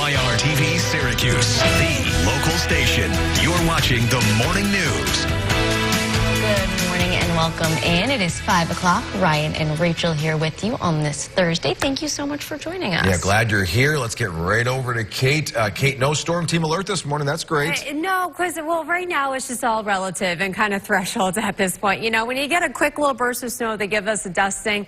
ITheir TV Syracuse, the local station. You're watching the morning news. Good morning and welcome in. It is 5 o'clock. Ryan and Rachel here with you on this Thursday. Thank you so much for joining us. Yeah, glad you're here. Let's get right over to Kate. Kate, no storm team alert this morning. That's great. No, because, well, right now it's just all relative and kind of thresholds at this point. You know, when you get a quick little burst of snow, they give us a dusting.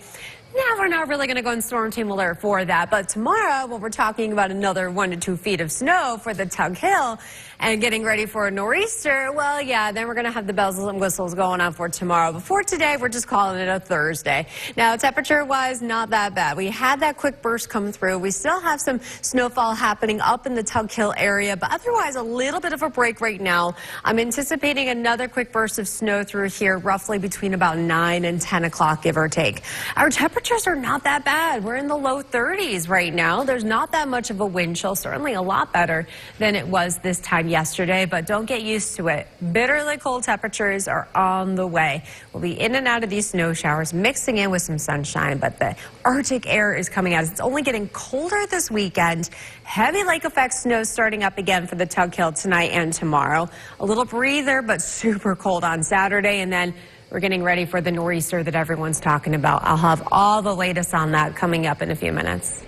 Now we're not really going to go in storm team alert for that. But tomorrow, when we're talking about another 1 to 2 feet of snow for the Tug Hill and getting ready for a nor'easter, well, yeah, then we're going to have the bells and whistles going on for tomorrow. But for today, we're just calling it a Thursday. Now, temperature-wise, not that bad. We had that quick burst come through. We still have some snowfall happening up in the Tug Hill area, but otherwise a little bit of a break right now. I'm anticipating another quick burst of snow through here, roughly between about 9 and 10 o'clock, give or take. Our temperatures are not that bad. We're in the low 30s right now. There's not that much of a wind chill, certainly a lot better than it was this time yesterday, but don't get used to it. Bitterly cold temperatures are on the way. We'll be in and out of these snow showers, mixing in with some sunshine, but the Arctic air is coming out. It's only getting colder this weekend. Heavy lake effect snow starting up again for the Tug Hill tonight and tomorrow. A little breather, but super cold on Saturday, and then we're getting ready for the nor'easter that everyone's talking about. I'll have all the latest on that coming up in a few minutes.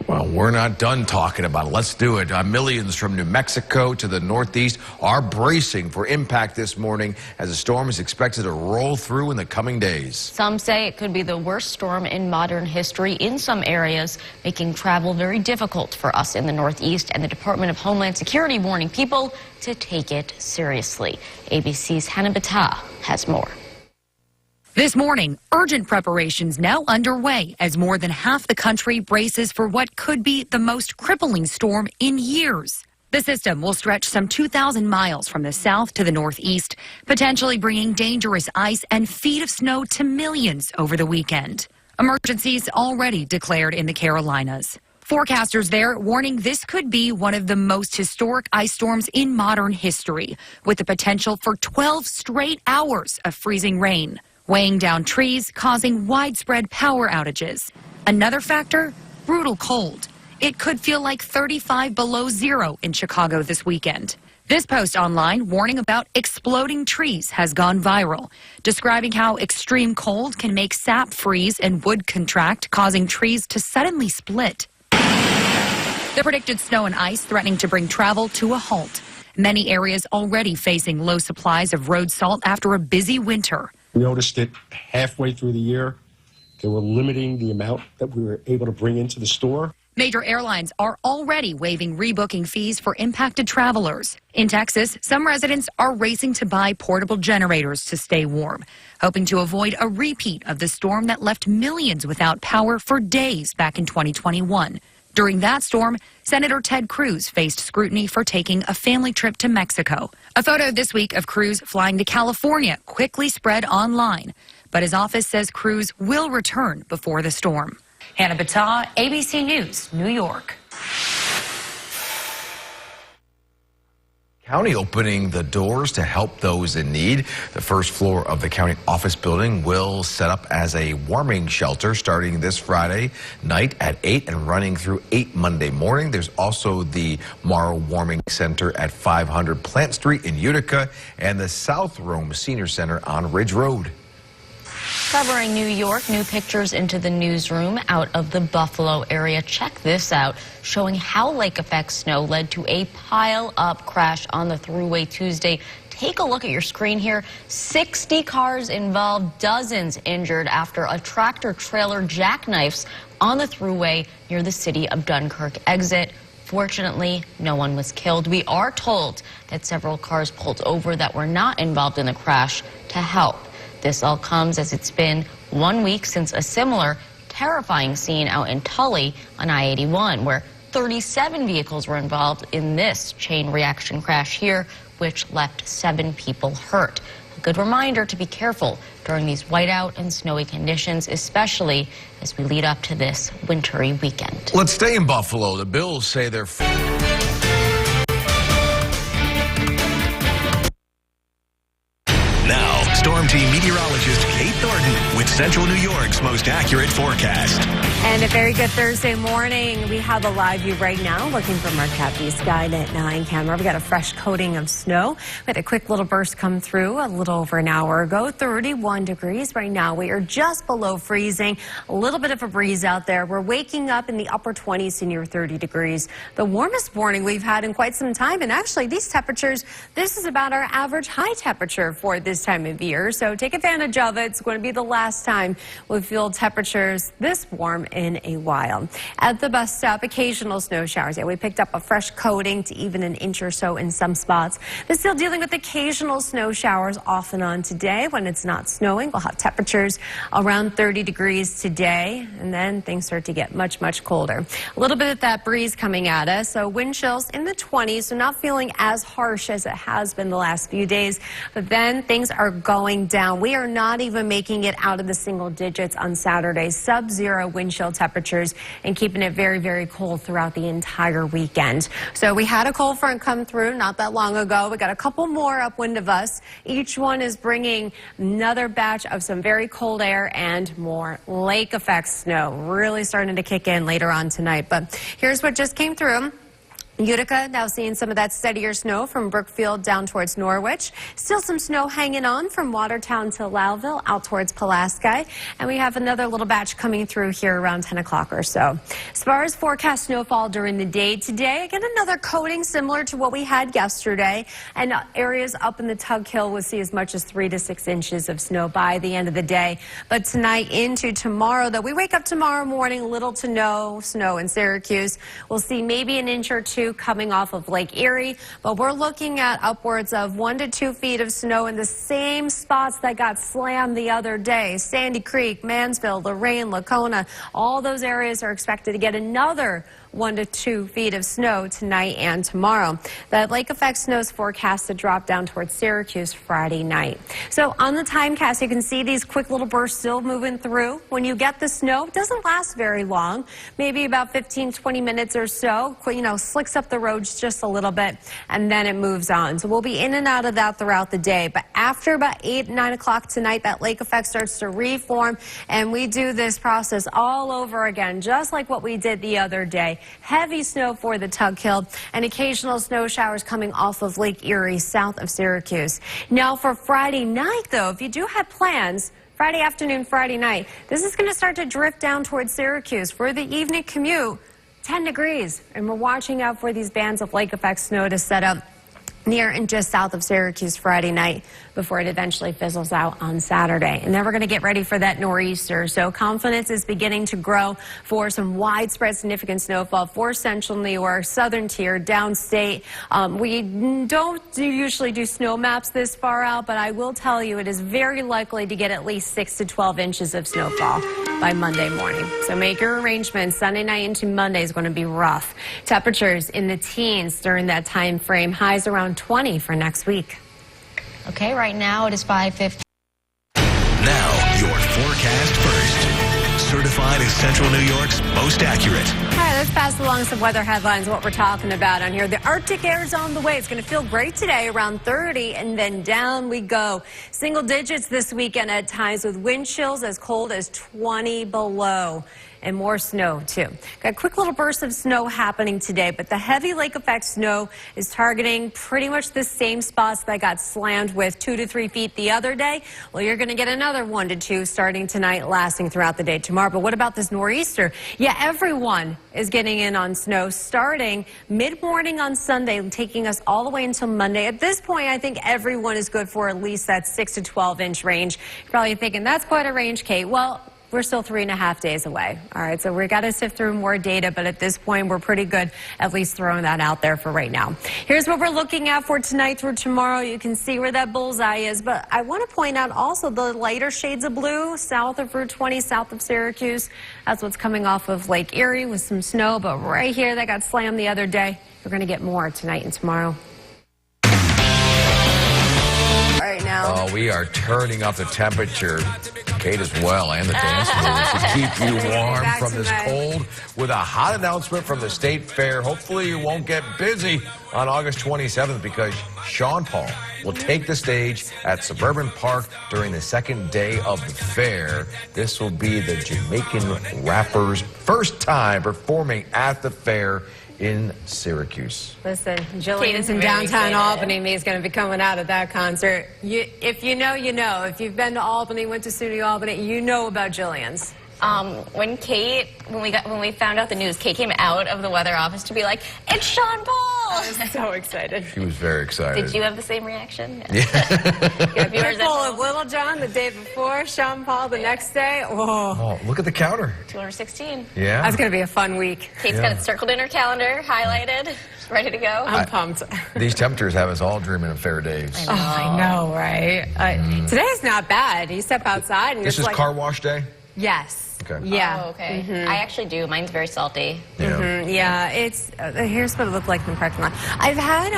Well, we're not done talking about it. Let's do it. Millions from New Mexico to the Northeast are bracing for impact this morning as the storm is expected to roll through in the coming days. Some say it could be the worst storm in modern history in some areas, making travel very difficult for us in the Northeast, and the Department of Homeland Security warning people to take it seriously. ABC's Hannah Battah has more. This morning, urgent preparations now underway as more than half the country braces for what could be the most crippling storm in years. The system will stretch some 2,000 miles from the south to the northeast, potentially bringing dangerous ice and feet of snow to millions over the weekend. Emergencies already declared in the Carolinas. Forecasters there warning this could be one of the most historic ice storms in modern history, with the potential for 12 straight hours of freezing rain, weighing down trees, causing widespread power outages. Another factor, brutal cold. It could feel like 35 below zero in Chicago this weekend. This post online warning about exploding trees has gone viral, describing how extreme cold can make sap freeze and wood contract, causing trees to suddenly split. The predicted snow and ice threatening to bring travel to a halt. Many areas already facing low supplies of road salt after a busy winter. We noticed that halfway through the year, they were limiting the amount that we were able to bring into the store. Major airlines are already waiving rebooking fees for impacted travelers. In Texas, some residents are racing to buy portable generators to stay warm, hoping to avoid a repeat of the storm that left millions without power for days back in 2021. During that storm, Senator Ted Cruz faced scrutiny for taking a family trip to Mexico. A photo this week of Cruz flying to California quickly spread online, but his office says Cruz will return before the storm. Hannah Battah, ABC News, New York. County opening the doors to help those in need. The first floor of the county office building will set up as a warming shelter starting this Friday night at 8 and running through 8 Monday morning. There's also the Morrow Warming Center at 500 Plant Street in Utica and the South Rome Senior Center on Ridge Road. Covering New York, new pictures into the newsroom out of the Buffalo area. Check this out, showing how lake effect snow led to a pile-up crash on the Thruway Tuesday. Take a look at your screen here. 60 cars involved, dozens injured after a tractor-trailer jackknifes on the Thruway near the city of Dunkirk exit. Fortunately, no one was killed. We are told that several cars pulled over that were not involved in the crash to help. This all comes as it's been 1 week since a similar terrifying scene out in Tully on I-81, where 37 vehicles were involved in this chain reaction crash here, which left 7 people hurt. A good reminder to be careful during these whiteout and snowy conditions, especially as we lead up to this wintry weekend. Let's stay in Buffalo. The Bills say they're... Now, Storm Team meteorologist Kate Thornton with Central New York's most accurate forecast. And a very good Thursday morning. We have a live view right now looking from our Cappy Skynet 9 camera. We got a fresh coating of snow. We had a quick little burst come through a little over an hour ago. 31 degrees right now. We are just below freezing. A little bit of a breeze out there. We're waking up in the upper 20s to near 30 degrees. The warmest morning we've had in quite some time. And actually these temperatures, this is about our average high temperature for this time of year. So take advantage of it. It's going to be the last time we feel temperatures this warm in a while. At the bus stop, occasional snow showers. Yeah, we picked up a fresh coating to even an inch or so in some spots. But still dealing with occasional snow showers off and on today. When it's not snowing, we'll have temperatures around 30 degrees today. And then things start to get much, much colder. A little bit of that breeze coming at us. So wind chills in the 20s. So not feeling as harsh as it has been the last few days. But then things are going down. We are not even making it out of the single digits on Saturday. Sub-zero wind chill temperatures and keeping it very, very cold throughout the entire weekend. So we had a cold front come through not that long ago. We got a couple more upwind of us. Each one is bringing another batch of some very cold air and more lake effect snow really starting to kick in later on tonight. But here's what just came through. Utica now seeing some of that steadier snow from Brookfield down towards Norwich. Still some snow hanging on from Watertown to Lowville out towards Pulaski. And we have another little batch coming through here around 10 o'clock or so. As far as forecast snowfall during the day today, again, another coating similar to what we had yesterday. And areas up in the Tug Hill will see as much as 3 to 6 inches of snow by the end of the day. But tonight into tomorrow, though, we wake up tomorrow morning, little to no snow in Syracuse. We'll see maybe an inch or two coming off of Lake Erie, but we're looking at upwards of 1 to 2 feet of snow in the same spots that got slammed the other day. Sandy Creek, Mansfield, Lorraine, Lacona, all those areas are expected to get another 1 to 2 feet of snow tonight and tomorrow. That lake effect snow is forecast to drop down towards Syracuse Friday night. So on the timecast, you can see these quick little bursts still moving through. When you get the snow, it doesn't last very long, maybe about 15, 20 minutes or so. Slicks up the roads just a little bit, and then it moves on. So we'll be in and out of that throughout the day. But after about 8, 9 o'clock tonight, that lake effect starts to reform, and we do this process all over again, just like what we did the other day. Heavy snow for the Tug Hill and occasional snow showers coming off of Lake Erie south of Syracuse. Now for Friday night, though, if you do have plans, Friday afternoon, Friday night, this is going to start to drift down towards Syracuse. For the evening commute, 10 degrees. And we're watching out for these bands of lake effect snow to set up near and just south of Syracuse Friday night before it eventually fizzles out on Saturday. And then we're going to get ready for that nor'easter. So confidence is beginning to grow for some widespread significant snowfall for central New York, southern tier, downstate. We don't usually do snow maps this far out, but I will tell you it is very likely to get at least 6 to 12 inches of snowfall by Monday morning. So make your arrangements. Sunday night into Monday is going to be rough. Temperatures in the teens during that time frame. Highs around 20 for next week. Okay, right now it is 5:50. Now, your forecast first. Certified as Central New York's most accurate. All right, let's pass along some weather headlines, what we're talking about on here. The Arctic air is on the way. It's going to feel great today, around 30, and then down we go. Single digits this weekend at times with wind chills as cold as 20 below. And more snow, too. Got a quick little burst of snow happening today, but the heavy lake effect snow is targeting pretty much the same spots that got slammed with 2 to 3 feet the other day. Well, you're going to get another 1 to 2 starting tonight, lasting throughout the day tomorrow. But what about this nor'easter? Yeah, everyone is getting in on snow starting mid-morning on Sunday, taking us all the way until Monday. At this point, I think everyone is good for at least that 6 to 12 inch range. You're probably thinking, that's quite a range, Kate. Well, we're still 3.5 days away. All right, so we got to sift through more data, but at this point, we're pretty good at least throwing that out there for right now. Here's what we're looking at for tonight through tomorrow. You can see where that bullseye is, but I want to point out also the lighter shades of blue south of Route 20, south of Syracuse. That's what's coming off of Lake Erie with some snow, but right here that got slammed the other day. We're going to get more tonight and tomorrow. Right now. Oh, we are turning up the temperature. Kate as well, and the dance moves to keep you warm Back from this tonight. cold with a hot announcement from the State Fair. Hopefully you won't get busy on August 27th because Sean Paul will take the stage at Suburban Park during the second day of the fair. This will be the Jamaican rapper's first time performing at the fair in Syracuse. Listen, Jillian's in very downtown excited. Albany. Me's going to be coming out at that concert. If you know, you know. If you've been to Albany, went to Studio Albany, you know about Jillian's. When we found out the news, Kate came out of the weather office to be like, "It's Sean Paul." I was so excited. She was very excited. Did you have the same reaction? Yeah. Viewers at Full home. of Little John the day before, Sean Paul the next day. Oh, Oh, look at the counter. 216. Yeah. that's going to be a fun week. Kate's got it circled in her calendar, highlighted, ready to go. I'm pumped. These temperatures have us all dreaming of fair days. Oh, I know, right? Today's not bad. You step outside and This it's is like, car wash day? yes. Okay. Yeah. Oh, okay. I actually do. Mine's very salty. Yeah. Yeah, it's here's what it looked like in the parking lot. I've had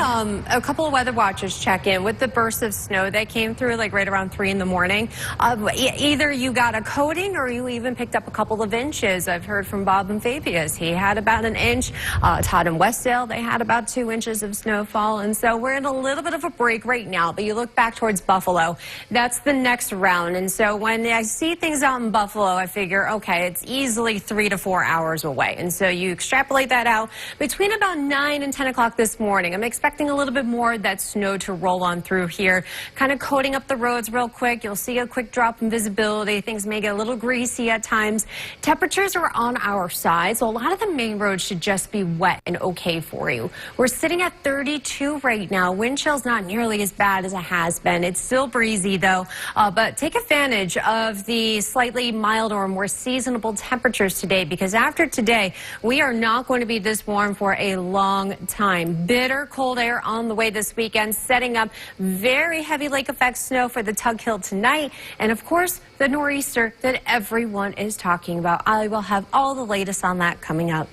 a couple of weather watchers check in with the bursts of snow that came through like right around 3 in the morning. Either you got a coating or you even picked up a couple of inches. I've heard from Bob and Fabius. He had about an inch. Todd and Westdale, they had about 2 inches of snowfall. And so we're in a little bit of a break right now, but you look back towards Buffalo, that's the next round. And so when I see things out in Buffalo, I figure, okay, it's easily 3 to 4 hours away. And so you extrapolate that out between about 9 and 10 o'clock this morning. I'm expecting a little bit more of that snow to roll on through here, kind of coating up the roads real quick. You'll see a quick drop in visibility. Things may get a little greasy at times. Temperatures are on our side, so a lot of the main roads should just be wet and okay for you. We're sitting at 32 right now. Wind chill's not nearly as bad as it has been. It's still breezy though, but take advantage of the slightly milder or more seasonable temperatures today, because after today we are not going to be this warm for a long time. Bitter cold air on the way this weekend, setting up very heavy lake effect snow for the Tug Hill tonight, and of course the nor'easter that everyone is talking about. I will have all the latest on that coming up.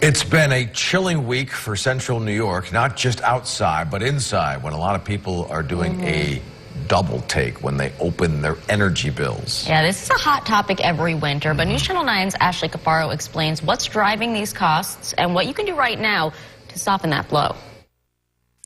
It's been a chilling week for central New York, not just outside but inside, when a lot of people are doing a double take when they open their energy bills. Yeah, this is a hot topic every winter, but News Channel 9's Ashley Cafaro explains what's driving these costs and what you can do right now to soften that blow.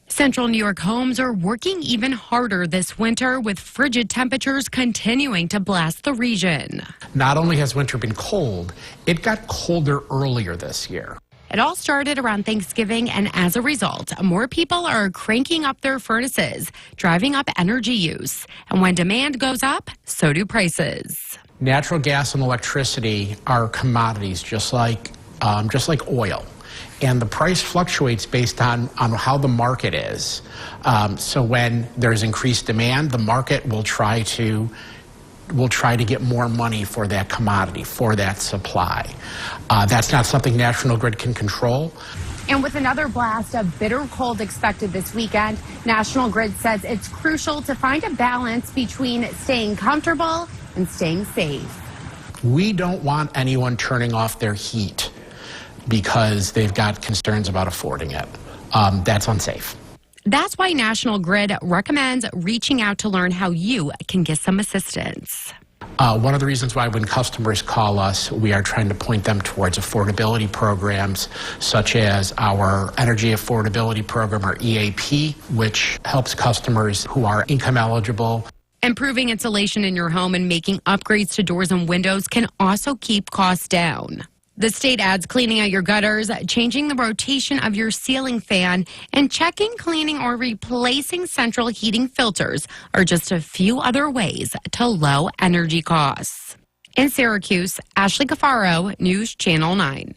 Central New York homes are working even harder this winter, with frigid temperatures continuing to blast the region. Not only has winter been cold, it got colder earlier this year. It all started around Thanksgiving, and as a result, more people are cranking up their furnaces, driving up energy use. And when demand goes up, so do prices. Natural gas and electricity are commodities just like oil. And the price fluctuates based on how the market is. So when there's increased demand, the market will try to get more money for that commodity, for that supply. That's not something National Grid can control. And with another blast of bitter cold expected this weekend, National Grid says it's crucial to find a balance between staying comfortable and staying safe. We don't want anyone turning off their heat because they've got concerns about affording it. That's unsafe. That's why National Grid recommends reaching out to learn how you can get some assistance. One of the reasons why when customers call us, we are trying to point them towards affordability programs, such as our Energy Affordability Program, or EAP, which helps customers who are income eligible. Improving insulation in your home and making upgrades to doors and windows can also keep costs down. The state adds cleaning out your gutters, changing the rotation of your ceiling fan, and checking, cleaning, or replacing central heating filters are just a few other ways to low energy costs. In Syracuse, Ashley Cafaro, News Channel 9.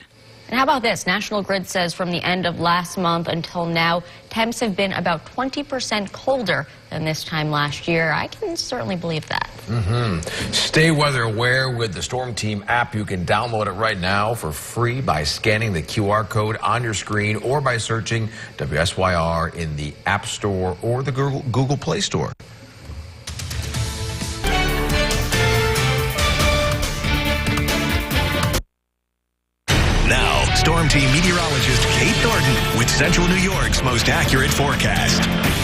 And how about this? National Grid says from the end of last month until now, temps have been about 20% colder than this time last year. I can certainly believe that. Stay weather aware with the Storm Team app. You can download it right now for free by scanning the QR code on your screen or by searching WSYR in the App Store or the Google Play Store. Now, Storm Team Media meteorologist Kate Thornton with Central New York's most accurate forecast.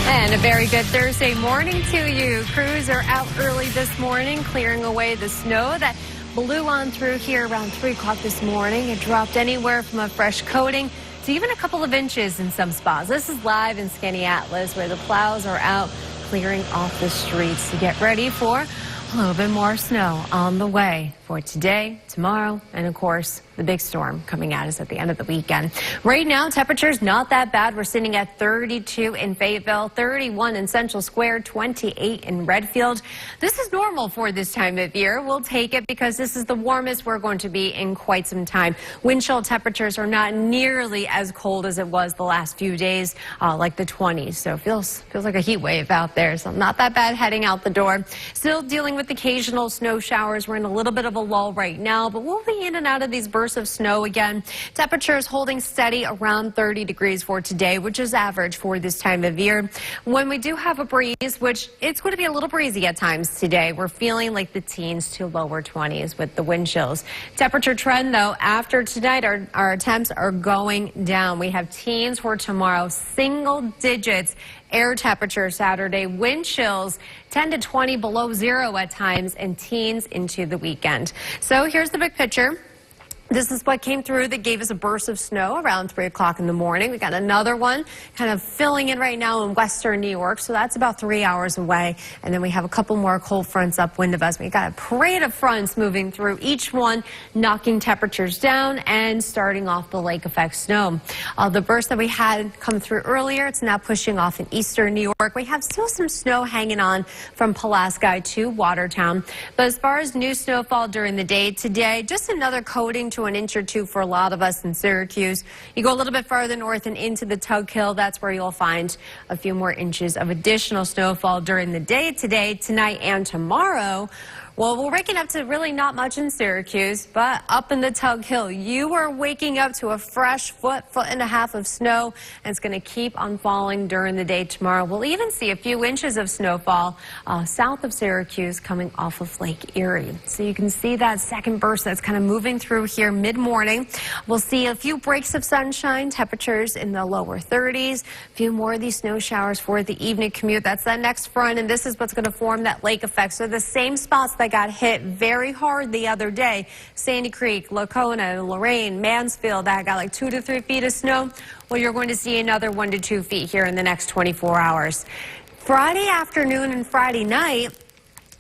And a very good Thursday morning to you. Crews are out early this morning, clearing away the snow that blew on through here around 3 o'clock this morning. It dropped anywhere from a fresh coating to even a couple of inches in some spots. This is live in Skinny Atlas, where the plows are out clearing off the streets to get ready for a little bit more snow on the way for today, tomorrow, and of course, the big storm coming at us at the end of the weekend. Right now, temperatures not that bad. We're sitting at 32 in Fayetteville, 31 in Central Square, 28 in Redfield. This is normal for this time of year. We'll take it because this is the warmest we're going to be in quite some time. Wind chill temperatures are not nearly as cold as it was the last few days, like the 20s. So it feels like a heat wave out there. So not that bad heading out the door. Still dealing with occasional snow showers. We're in a little bit of a lull right now, but we'll be in and out of these bursts of snow again. Temperatures holding steady around 30 degrees for today, which is average for this time of year. When we do have a breeze, which it's going to be a little breezy at times today, we're feeling like the teens to lower 20s with the wind chills. Temperature trend, though, after tonight, our temps are going down. We have teens for tomorrow, single digits. Air temperature Saturday, wind chills 10 to 20 below zero at times, and teens into the weekend. So here's the big picture. This is what came through that gave us a burst of snow around 3 o'clock in the morning. We got another one kind of filling in right now in western New York, so that's about 3 hours away. And then we have a couple more cold fronts upwind of us. We got a parade of fronts moving through, each one knocking temperatures down and starting off the lake effect snow. The burst that we had come through earlier, it's now pushing off in eastern New York. We have still some snow hanging on from Pulaski to Watertown. But as far as new snowfall during the day today, just another coating to an inch or two for a lot of us in Syracuse. You go a little bit farther north and into the Tug Hill, that's where you'll find a few more inches of additional snowfall during the day today, tonight, and tomorrow. Well, we're waking up to really not much in Syracuse, but up in the Tug Hill, you are waking up to a fresh foot and a half of snow, and it's going to keep on falling during the day tomorrow. We'll even see a few inches of snowfall south of Syracuse coming off of Lake Erie. So you can see that second burst that's kind of moving through here mid-morning. We'll see a few breaks of sunshine, temperatures in the lower 30s, a few more of these snow showers for the evening commute. That's that next front, and this is what's going to form that lake effect. So the same spots that got hit very hard the other day, Sandy Creek, Lacona, Lorraine, Mansfield, that got like 2 to 3 feet of snow. Well, you're going to see another 1 to 2 feet here in the next 24 hours. Friday afternoon and Friday night,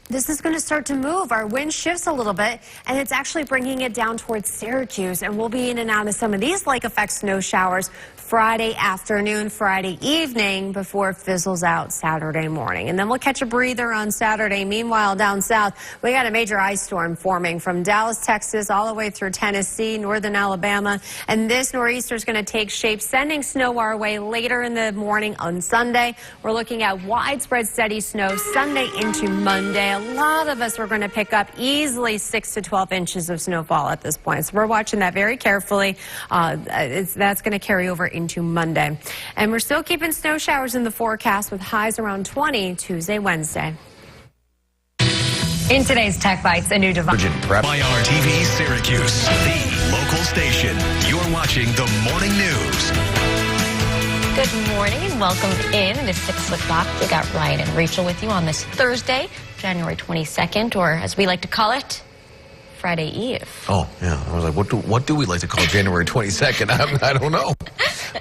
this is going to start to move. Our wind shifts a little bit, and it's actually bringing it down towards Syracuse, and we'll be in and out of some of these lake effect snow showers Friday afternoon, Friday evening before it fizzles out Saturday morning. And then we'll catch a breather on Saturday. Meanwhile, down south, we got a major ice storm forming from Dallas, Texas, all the way through Tennessee, northern Alabama. And this nor'easter is going to take shape, sending snow our way later in the morning on Sunday. We're looking at widespread steady snow Sunday into Monday. A lot of us are going to pick up easily 6 to 12 inches of snowfall at this point. So we're watching that very carefully. That's going to carry over into Monday. And we're still keeping snow showers in the forecast with highs around 20 Tuesday, Wednesday. In today's Tech Bites, a new device. By RTV Syracuse, the local station. You're watching the morning news. Good morning and welcome in. It is 6 o'clock. We got Ryan and Rachel with you on this Thursday, January 22nd, or as we like to call it, Friday Eve. Oh, yeah. I was like, what do we like to call January 22nd? I don't know.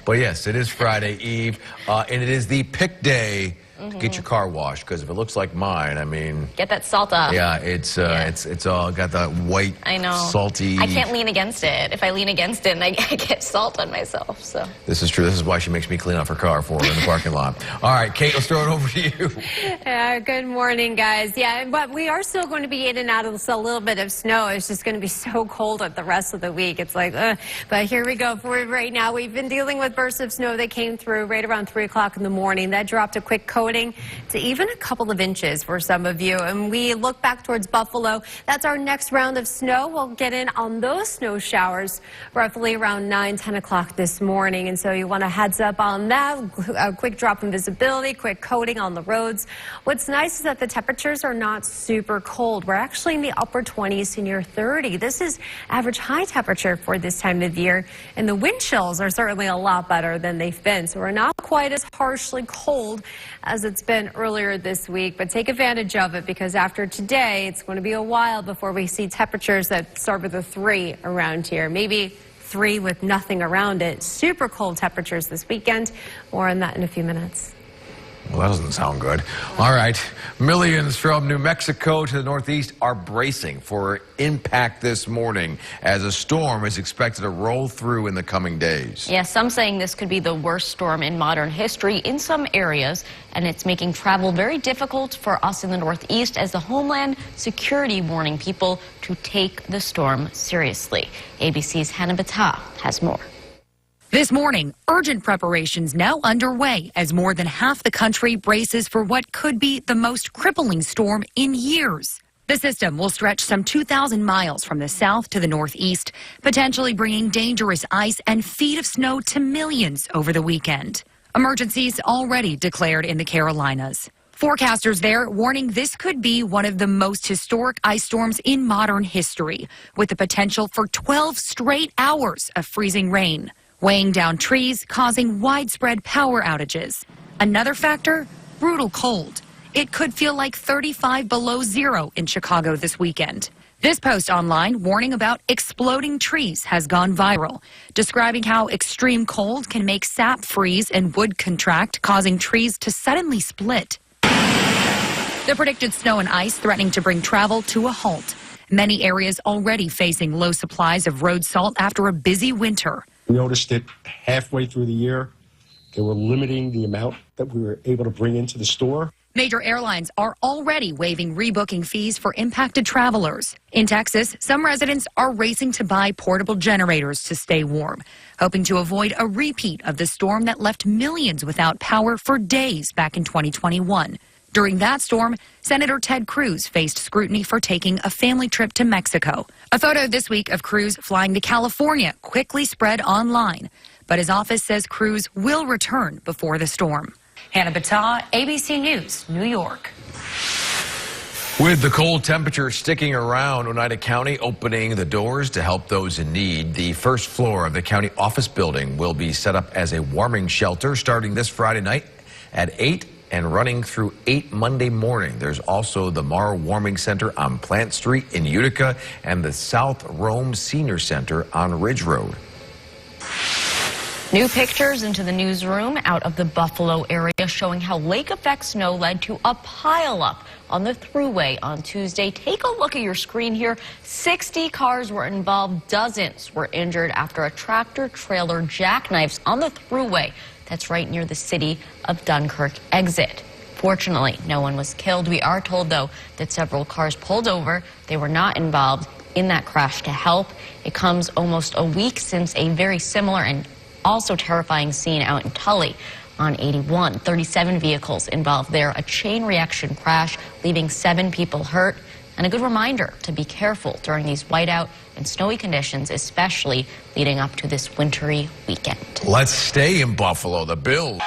But yes, it is Friday Eve, and it is the pick day to get your car washed, because if it looks like mine, I mean... Get that salt off. Yeah, it's all got that white, I know. salty... I can't lean against it. If I lean against it, I get salt on myself, so... This is true. This is why she makes me clean off her car for her in the parking lot. All right, Kate, let's throw it over to you. Good morning, guys. Yeah, but we are still going to be in and out of a little bit of snow. It's just going to be so cold at the rest of the week. It's like, but here we go. For right now, we've been dealing with bursts of snow that came through right around 3 o'clock in the morning. That dropped a quick coat coating to even a couple of inches for some of you. And we look back towards Buffalo. That's our next round of snow. We'll get in on those snow showers roughly around 9, 10 o'clock this morning. And so you want a heads up on that. A quick drop in visibility, quick coating on the roads. What's nice is that the temperatures are not super cold. We're actually in the upper 20s to near 30. This is average high temperature for this time of year. And the wind chills are certainly a lot better than they've been. So we're not quite as harshly cold as it's been earlier this week. But take advantage of it, because after today, it's going to be a while before we see temperatures that start with a 3 around here. Maybe 3 with nothing around it. Super cold temperatures this weekend. More on that in a few minutes. Well, that doesn't sound good. All right. Millions from New Mexico to the Northeast are bracing for impact this morning as a storm is expected to roll through in the coming days. Yes, some saying this could be the worst storm in modern history in some areas, and it's making travel very difficult for us in the Northeast as the Homeland Security warning people to take the storm seriously. ABC's Hannah Battah has more. This morning, urgent preparations now underway as more than half the country braces for what could be the most crippling storm in years. The system will stretch some 2,000 miles from the south to the northeast, potentially bringing dangerous ice and feet of snow to millions over the weekend. Emergencies already declared in the Carolinas. Forecasters there warning this could be one of the most historic ice storms in modern history, with the potential for 12 straight hours of freezing rain, weighing down trees, causing widespread power outages. Another factor, brutal cold. It could feel like 35 below zero in Chicago this weekend. This post online warning about exploding trees has gone viral, describing how extreme cold can make sap freeze and wood contract, causing trees to suddenly split. The predicted snow and ice threatening to bring travel to a halt. Many areas already facing low supplies of road salt after a busy winter. We noticed that halfway through the year, they were limiting the amount that we were able to bring into the store. Major airlines are already waiving rebooking fees for impacted travelers. In Texas, some residents are racing to buy portable generators to stay warm, hoping to avoid a repeat of the storm that left millions without power for days back in 2021. During that storm, Senator Ted Cruz faced scrutiny for taking a family trip to Mexico. A photo this week of Cruz flying to California quickly spread online, but his office says Cruz will return before the storm. Hannah Battah, ABC News, New York. With the cold temperature sticking around, Oneida County opening the doors to help those in need. The first floor of the county office building will be set up as a warming shelter starting this Friday night at 8 and running through 8 Monday morning. There's also the Morrow Warming Center on Plant Street in Utica and the South Rome Senior Center on Ridge Road. New pictures into the newsroom out of the Buffalo area showing how lake effect snow led to a pileup on the thruway on Tuesday. Take a look at your screen here. 60 cars were involved. Dozens were injured after a tractor trailer jackknifes on the thruway that's right near the city of Dunkirk exit. Fortunately, no one was killed. We are told, though, that several cars pulled over. They were not involved in that crash to help. It comes almost a week since a very similar and also terrifying scene out in Tully on 81. 37 vehicles involved there. A chain reaction crash, leaving 7 people hurt. And a good reminder to be careful during these whiteout and snowy conditions, especially leading up to this wintry weekend. Let's stay in Buffalo. The Bills.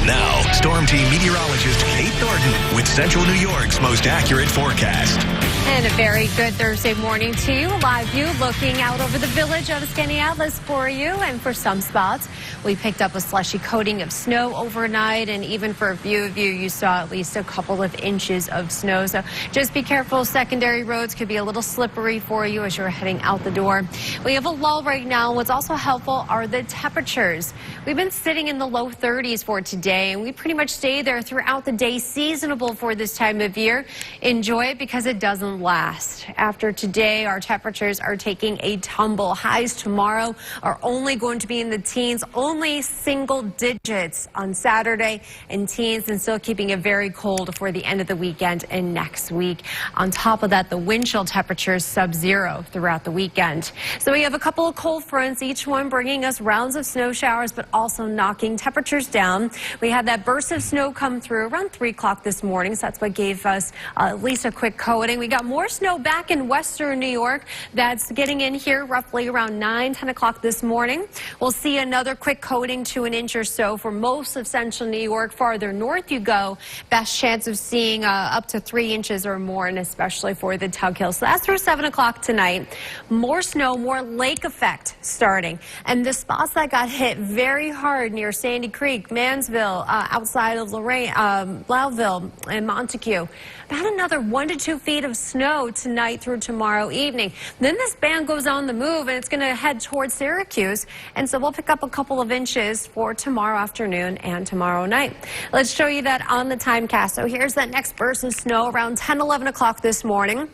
Now, Storm Team meteorologist Kate Thornton with Central New York's most accurate forecast. And a very good Thursday morning to you. Live view looking out over the village of Skaneateles for you. And for some spots, we picked up a slushy coating of snow overnight. And even for a few of you, you saw at least a couple of inches of snow. So just be careful. Secondary roads could be a little slippery for you as you're heading out the door. We have a lull right now. What's also helpful are the temperatures. We've been sitting in the low 30s for today, and we pretty much stay there throughout the day. Seasonable for this time of year. Enjoy it because it doesn't storm last. After today, our temperatures are taking a tumble. Highs tomorrow are only going to be in the teens, only single digits on Saturday, and teens, and still keeping it very cold for the end of the weekend and next week. On top of that, the wind chill temperatures sub-zero throughout the weekend. So we have a couple of cold fronts, each one bringing us rounds of snow showers, but also knocking temperatures down. We had that burst of snow come through around 3 o'clock this morning, so that's what gave us at least a quick coating. We got more snow back in western New York. That's getting in here roughly around 10 o'clock this morning. We'll see another quick coating to an inch or so for most of central New York. Farther north you go, best chance of seeing up to 3 inches or more, and especially for the Tug Hill. So that's through 7 o'clock tonight. More snow, more lake effect starting. And the spots that got hit very hard near Sandy Creek, Mansville, outside of Lorraine, Loudville, and Montague. About another 1 to 2 feet of snow tonight through tomorrow evening. Then this band goes on the move, and it's going to head towards Syracuse. And so we'll pick up a couple of inches for tomorrow afternoon and tomorrow night. Let's show you that on the timecast. So here's that next burst of snow around 10, 11 o'clock this morning.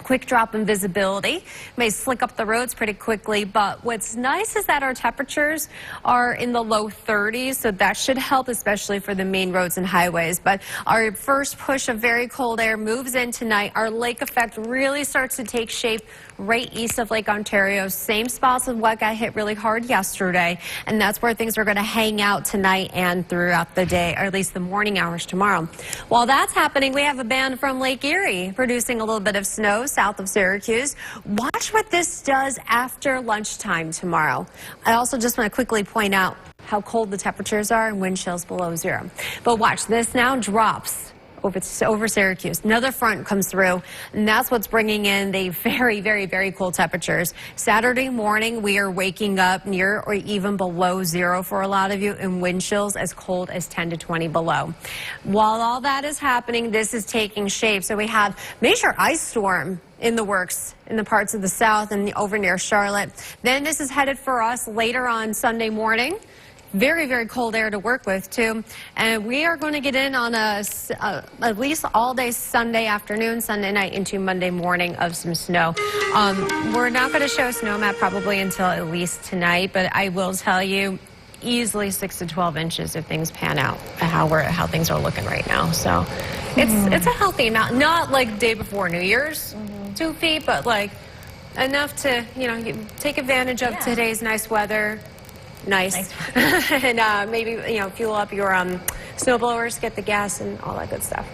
Quick drop in visibility. May slick up the roads pretty quickly, but what's nice is that our temperatures are in the low 30s, so that should help, especially for the main roads and highways. But our first push of very cold air moves in tonight. Our lake effect really starts to take shape right east of Lake Ontario. Same spots of what got hit really hard yesterday, and that's where things are going to hang out tonight and throughout the day, or at least the morning hours tomorrow. While that's happening, we have a band from Lake Erie producing a little bit of snow south of Syracuse. Watch what this does after lunchtime tomorrow. I also just want to quickly point out how cold the temperatures are and wind chills below zero. But watch, this now drops over Syracuse. Another front comes through, and that's what's bringing in the very, very, very cold temperatures. Saturday morning, we are waking up near or even below zero for a lot of you, and wind chills as cold as 10 to 20 below. While all that is happening, this is taking shape. So we have major ice storm in the works in the parts of the south and over near Charlotte. Then this is headed for us later on Sunday morning. Very, very cold air to work with, too. And we are going to get in on at least all day Sunday afternoon, Sunday night into Monday morning of some snow. We're not going to show a snow map probably until at least tonight, but I will tell you easily 6 to 12 inches if things pan out, how things are looking right now. So it's a healthy amount. Not like the day before New Year's, 2 feet, but like enough to, take advantage of today's nice weather. Nice. And maybe, fuel up your snow blowers, get the gas and all that good stuff.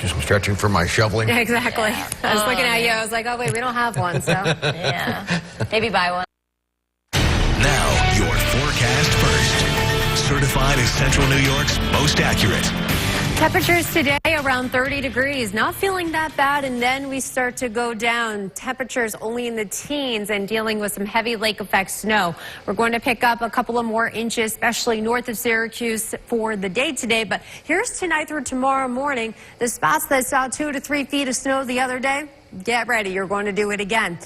Do some stretching for my shoveling. Yeah, exactly. Yeah. I was looking at you. I was like, oh, wait, we don't have one, so. Yeah. Maybe buy one. Now, your forecast first. Certified as Central New York's most accurate. Temperatures today around 30 degrees. Not feeling that bad, and then we start to go down. Temperatures only in the teens and dealing with some heavy lake effect snow. We're going to pick up a couple of more inches, especially north of Syracuse for the day today. But here's tonight through tomorrow morning. The spots that saw 2 to 3 feet of snow the other day, get ready. You're going to do it again.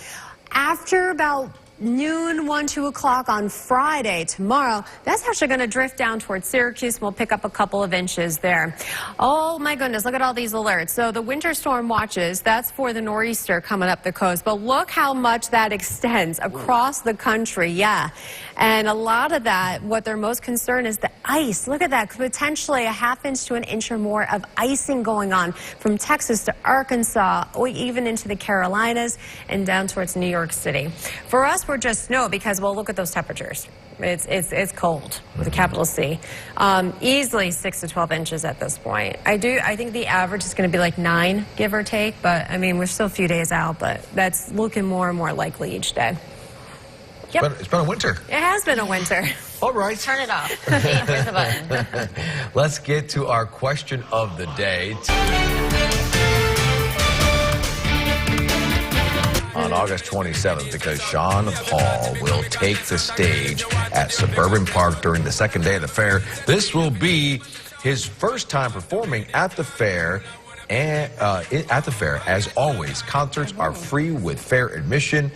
After about noon, 1, 2 o'clock on Friday, tomorrow, that's actually going to drift down towards Syracuse. We'll pick up a couple of inches there. Oh, my goodness, look at all these alerts. So the winter storm watches, that's for the nor'easter coming up the coast. But look how much that extends across the country, yeah. And a lot of that, what they're most concerned is the ice. Look at that, potentially a ½ inch to an inch or more of icing going on from Texas to Arkansas, or even into the Carolinas and down towards New York City. For us, we're just snow because, well, look at those temperatures. It's cold with a capital C. Easily 6 to 12 inches at this point. I think the average is going to be like 9, give or take. But I mean, we're still a few days out, but that's looking more and more likely each day. Yep. It's been a winter. It has been a winter. All right. Turn it off. Where's the button? Let's get to our question of the day. On August 27th, because Sean Paul will take the stage at Suburban Park during the second day of the fair. This will be his first time performing at the fair. And as always, concerts are free with fair admission.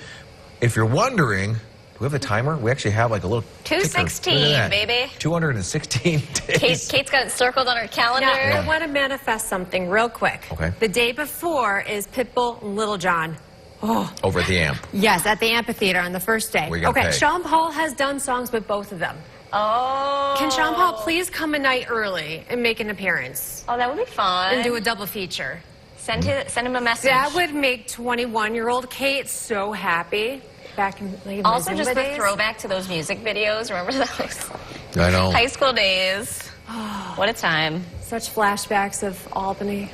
If you're wondering we have a timer? We actually have like a little 216, ticker. Look at that. baby. 216 days. Kate's got it circled on her calendar. Now, I want to manifest something real quick. Okay. The day before is Pitbull and Little John. Oh. Over at the Amp. Yes, at the amphitheater on the first day. We gotta Okay, pay. Sean Paul has done songs with both of them. Oh. Can Sean Paul please come a night early and make an appearance? Oh, that would be fun. And do a double feature. Send him a message. That would make 21-year-old Kate so happy. Back in like, Also, my just Zumba the days. throwback to those music videos. Remember those? I know. High school days. What a time. Such flashbacks of Albany.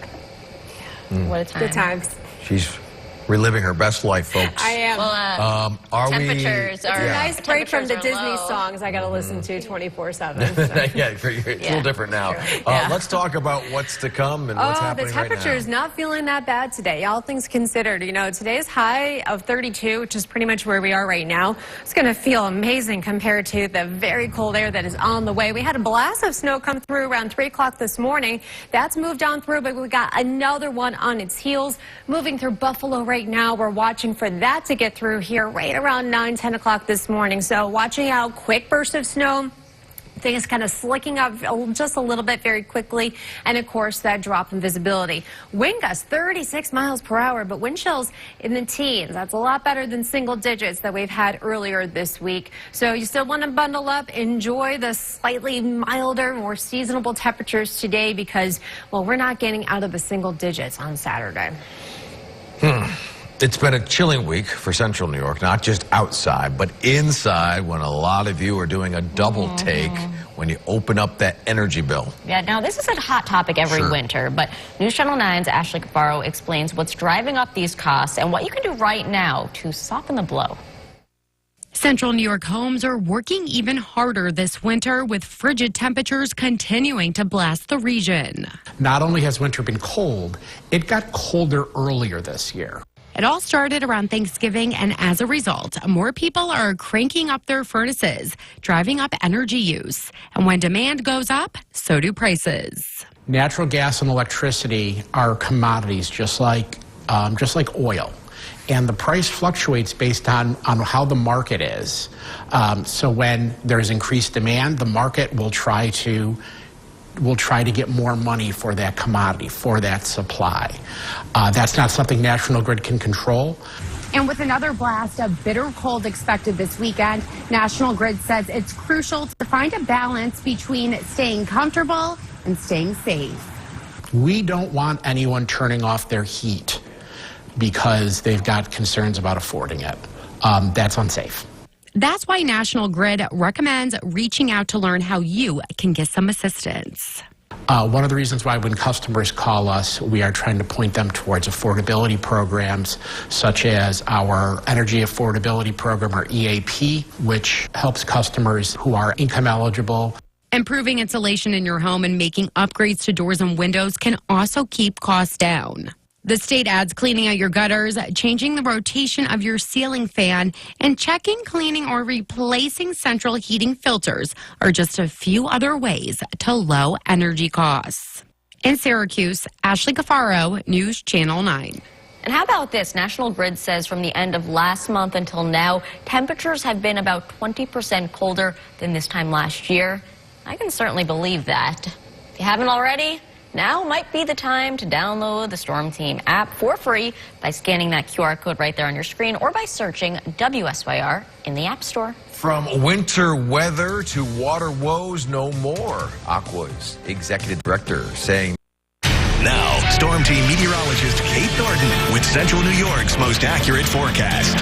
What a time. Good times. She's reliving her best life, folks. I am. Well, Are temperatures we? are It's a nice break from the temperatures are Disney low. songs I got to listen to 24/7. Yeah, it's a little different now. Let's talk about what's to come and what's happening the right now. temperature is not feeling that bad today. All things considered, you know, today's high of 32, which is pretty much where we are right now. It's going to feel amazing compared to the very cold air that is on the way. We had a blast of snow come through around 3 o'clock this morning. That's moved on through, but we got another one on its heels. Moving through Buffalo right now. We're watching for that to get through here right around 9, 10 o'clock this morning. So watching out, quick burst of snow. Things kind of slicking up just a little bit very quickly. And, of course, that drop in visibility. Wind gusts 36 miles per hour, but wind chills in the teens. That's a lot better than single digits that we've had earlier this week. So you still want to bundle up, enjoy the slightly milder, more seasonable temperatures today because, well, we're not getting out of the single digits on Saturday. It's been a chilling week for central New York, not just outside, but inside when a lot of you are doing a double take when you open up that energy bill. Yeah, now this is a hot topic every winter, but News Channel 9's Ashley Cafaro explains what's driving up these costs and what you can do right now to soften the blow. Central New York homes are working even harder this winter with frigid temperatures continuing to blast the region. Not only has winter been cold, it got colder earlier this year. It all started around Thanksgiving, and as a result, more people are cranking up their furnaces, driving up energy use. And when demand goes up, so do prices. Natural gas and electricity are commodities just like oil. And the price fluctuates based on how the market is. So when there's increased demand, the market will try to get more money for that commodity, for that supply. That's not something National Grid can control. And with another blast of bitter cold expected this weekend, National Grid says it's crucial to find a balance between staying comfortable and staying safe. We don't want anyone turning off their heat because they've got concerns about affording it. That's unsafe. That's why National Grid recommends reaching out to learn how you can get some assistance. One of the reasons why when customers call us, we are trying to point them towards affordability programs such as our Energy Affordability Program, or EAP, which helps customers who are income eligible. Improving insulation in your home and making upgrades to doors and windows can also keep costs down. The state adds cleaning out your gutters, changing the rotation of your ceiling fan, and checking, cleaning, or replacing central heating filters are just a few other ways to low energy costs. In Syracuse, Ashley Cafaro, News Channel 9. And how about this? National Grid says from the end of last month until now, temperatures have been about 20% colder than this time last year. I can certainly believe that. If you haven't already, now might be the time to download the Storm Team app for free by scanning that QR code right there on your screen or by searching WSYR in the App Store. From winter weather to water woes no more. Aqua's executive director saying. Now, Storm Team meteorologist Kate Thornton with Central New York's most accurate forecast.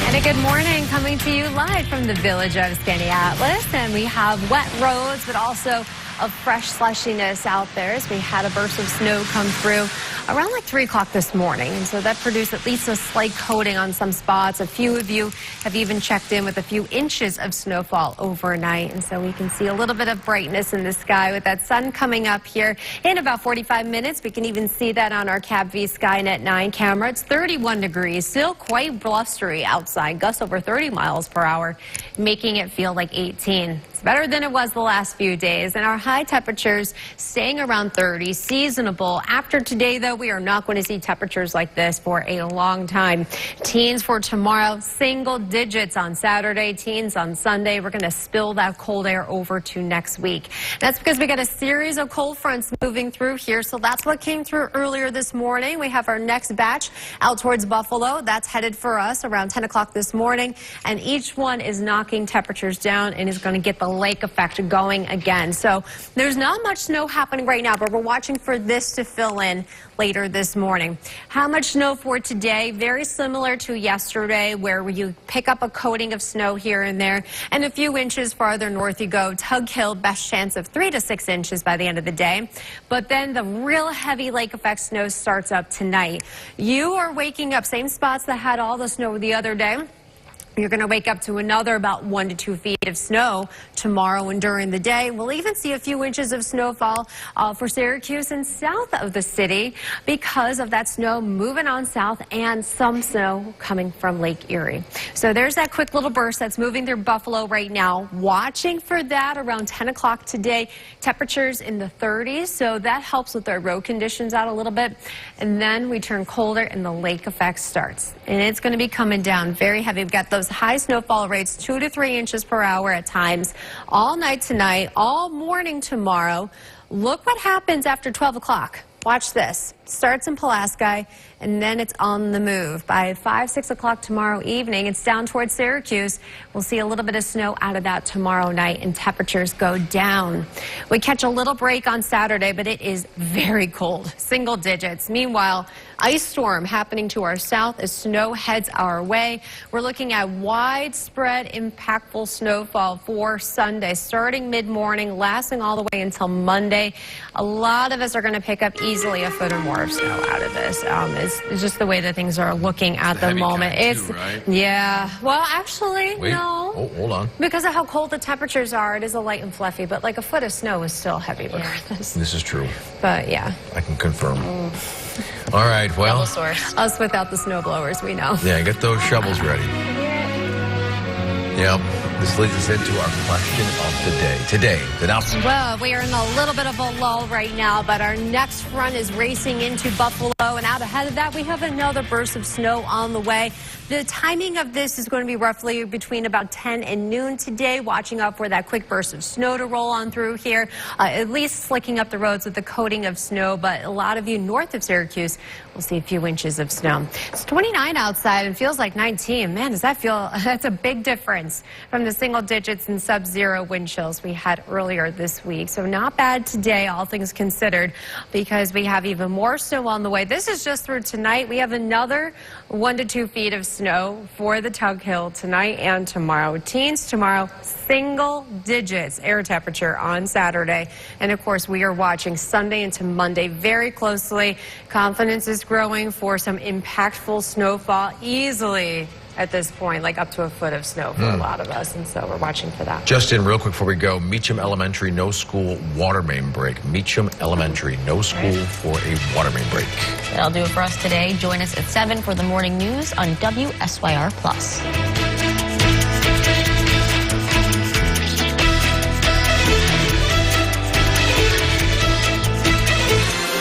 And a good morning coming to you live from the village of Skaneateles. And we have wet roads, but also of fresh slushiness out there as we had a burst of snow come through around like 3 o'clock this morning. And so that produced at least a slight coating on some spots. A few of you have even checked in with a few inches of snowfall overnight. And so we can see a little bit of brightness in the sky with that sun coming up here in about 45 minutes. We can even see that on our Cab V Skynet 9 camera. It's 31 degrees, still quite blustery outside, gusts over 30 miles per hour, making it feel like 18. It's better than it was the last few days, and our high temperatures staying around 30, seasonable. After today, though, we are not going to see temperatures like this for a long time. Teens for tomorrow, single digits on Saturday, teens on Sunday. We're going to spill that cold air over to next week. That's because we got a series of cold fronts moving through here, so that's what came through earlier this morning. We have our next batch out towards Buffalo. That's headed for us around 10 o'clock this morning, and each one is knocking temperatures down and is going to get the lake effect going again. So there's not much snow happening right now, but we're watching for this to fill in later this morning. How much snow for today? Very similar to yesterday, where you pick up a coating of snow here and there, and a few inches farther north you go. Tug Hill, best chance of 3 to 6 inches by the end of the day. But then the real heavy lake effect snow starts up tonight. You are waking up same spots that had all the snow the other day. You're going to wake up to another about 1 to 2 feet of snow tomorrow and during the day. We'll even see a few inches of snowfall for Syracuse and south of the city because of that snow moving on south and some snow coming from Lake Erie. So there's that quick little burst that's moving through Buffalo right now. Watching for that around 10 o'clock today. Temperatures in the 30s, so that helps with our road conditions out a little bit. And then we turn colder and the lake effect starts. And it's going to be coming down very heavy. We've got those high snowfall rates, 2 to 3 inches per hour at times, all night tonight, all morning tomorrow. Look what happens after 12 o'clock. Watch this. Starts in Pulaski, and then it's on the move. By 5, 6 o'clock tomorrow evening, it's down towards Syracuse. We'll see a little bit of snow out of that tomorrow night, and temperatures go down. We catch a little break on Saturday, but it is very cold, single digits. Meanwhile, ice storm happening to our south as snow heads our way. We're looking at widespread, impactful snowfall for Sunday, starting mid-morning, lasting all the way until Monday. A lot of us are going to pick up easily a foot or more of snow out of this. It's just the way that things are looking at the moment. It's right? Yeah. Well, actually, Wait. no. Oh, hold on. Because of how cold the temperatures are, it is a light and fluffy, but like a foot of snow is still heavy regardless. This is true. But yeah. I can confirm. All right, well. Double source. Us without the snow blowers, we know. Yeah, get those shovels ready. Yep. This leads us into our question of the day. Today, well, we are in a little bit of a lull right now, but our next front is racing into Buffalo, and out ahead of that, we have another burst of snow on the way. The timing of this is going to be roughly between about 10 and noon today, watching out for that quick burst of snow to roll on through here, at least slicking up the roads with a coating of snow, but a lot of you north of Syracuse will see a few inches of snow. It's 29 outside and feels like 19. Man, does that feel, that's a big difference from the single digits and sub-zero wind chills we had earlier this week. So not bad today, all things considered, because we have even more snow on the way. This is just through tonight. We have another 1 to 2 feet of snow for the Tug Hill tonight and tomorrow. Teens tomorrow, single digits air temperature on Saturday. And of course, we are watching Sunday into Monday very closely. Confidence is growing for some impactful snowfall easily at this point, like up to a foot of snow for a lot of us, and so we're watching for that. Justin, real quick before we go, Meacham Elementary, no school, water main break. Meacham Elementary, no school for a water main break. That'll do it for us today. Join us at 7 for the morning news on WSYR+.